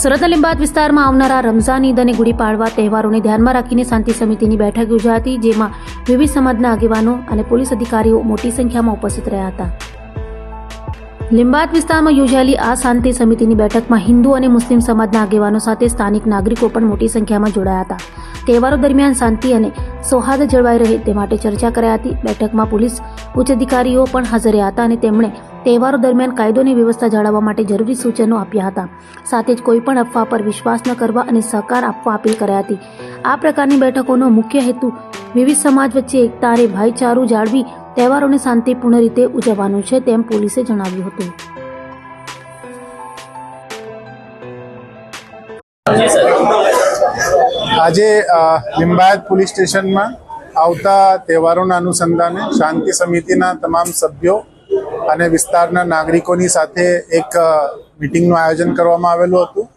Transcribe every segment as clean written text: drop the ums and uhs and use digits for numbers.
સુરતના લીંબાયત વિસ્તારમાં આવનારા રમઝાન ઈદ અને ગુડી પાડવા તહેવારોને ધ્યાનમાં રાખીને શાંતિ સમિતિની બેઠક યોજાઈ હતી, જેમાં વિવિધ સમાજના આગેવાનો અને પોલીસ અધિકારીઓ મોટી સંખ્યામાં ઉપસ્થિત રહ્યા હતા. લીંબાયત વિસ્તારમાં યોજાયેલી આ શાંતિ સમિતિની બેઠકમાં હિન્દુ અને મુસ્લિમ સમાજના આગેવાનો સાથે સ્થાનિક નાગરિકો પણ મોટી સંખ્યામાં જોડાયા હતા. તહેવારો દરમિયાન શાંતિ અને સૌહાર્દ જળવાઈ રહે તે માટે ચર્ચા કરાઈ હતી. બેઠકમાં પોલીસ ઉચ્ચ અધિકારીઓ પણ હાજર રહ્યા હતા અને તેમણે તહેવારો દરમિયાન કાયદો અને વ્યવસ્થા જાળવવા માટે જરૂરી સૂચનો આપ્યા હતા. સાથે જ કોઈપણ અફવા પર વિશ્વાસ ન કરવા અને સહકાર આપવા અપીલ કરાઈ હતી. આ પ્રકારની બેઠકોનો મુખ્ય હેતુ વિવિધ સમાજ વચ્ચે એકતા અને ભાઈચારો જાળવી તહેવારોને શાંતિપૂર્ણ રીતે ઉજવવાનું છે, તેમ પોલીસે જણાવ્યું હતું. આજે લીંબાયત પોલીસ સ્ટેશનમાં આવતા તહેવારોના અનુસંધાને શાંતિ સમિતિના તમામ સભ્યો અને વિસ્તારના નાગરિકોની સાથે એક મીટિંગનું આયોજન કરવામાં આવેલું હતું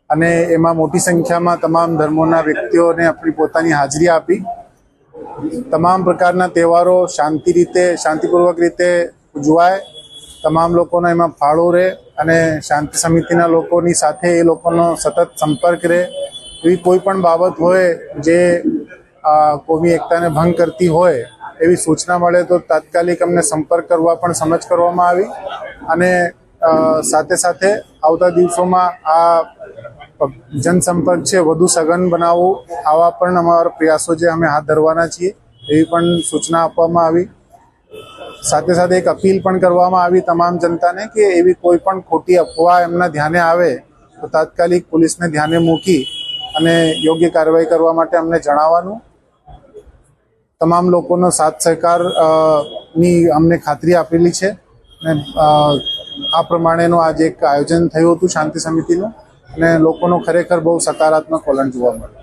અને એમાં મોટી સંખ્યામાં તમામ ધર્મોના વ્યક્તિઓને આપણી પોતાની હાજરી આપી તમામ પ્રકારના તહેવારો શાંતિપૂર્વક રીતે ઉજવાય, તમામ લોકોનો એમાં ફાળો રહે અને શાંતિ સમિતિના લોકોની સાથે એ લોકોનો સતત સંપર્ક રહે. એવી કોઈ પણ બાબત હોય જે કોમી એકતાને ભંગ કરતી હોય એવી સૂચના મળે તો તાત્કાલિક અમને સંપર્ક કરવા પણ સમજ કરવામાં આવી અને સાથે સાથે આવતા દિવસોમાં આ જનસંપર્ક છે વધુ સઘન બનાવવું, આવા પણ અમારા પ્રયાસો જે અમે હાથ ધરવાના છીએ એવી પણ સૂચના આપવામાં આવી. સાથે સાથે એક અપીલ પણ કરવામાં આવી તમામ જનતાને કે એવી કોઈ પણ ખોટી અફવા એમના ધ્યાને આવે તો તાત્કાલિક પોલીસને ધ્યાને મૂકી અને યોગ્ય કાર્યવાહી કરવા માટે અમને જણાવવાનું. તમામ લોકોનો સાથ સહકાર ની અમને ખાતરી આપેલી છે અને આ પ્રમાણેનું આજે એક આયોજન થયું હતું શાંતિ સમિતિનું અને લોકોનો ખરેખર બહુ સકારાત્મક વલણ જોવા મળ્યું.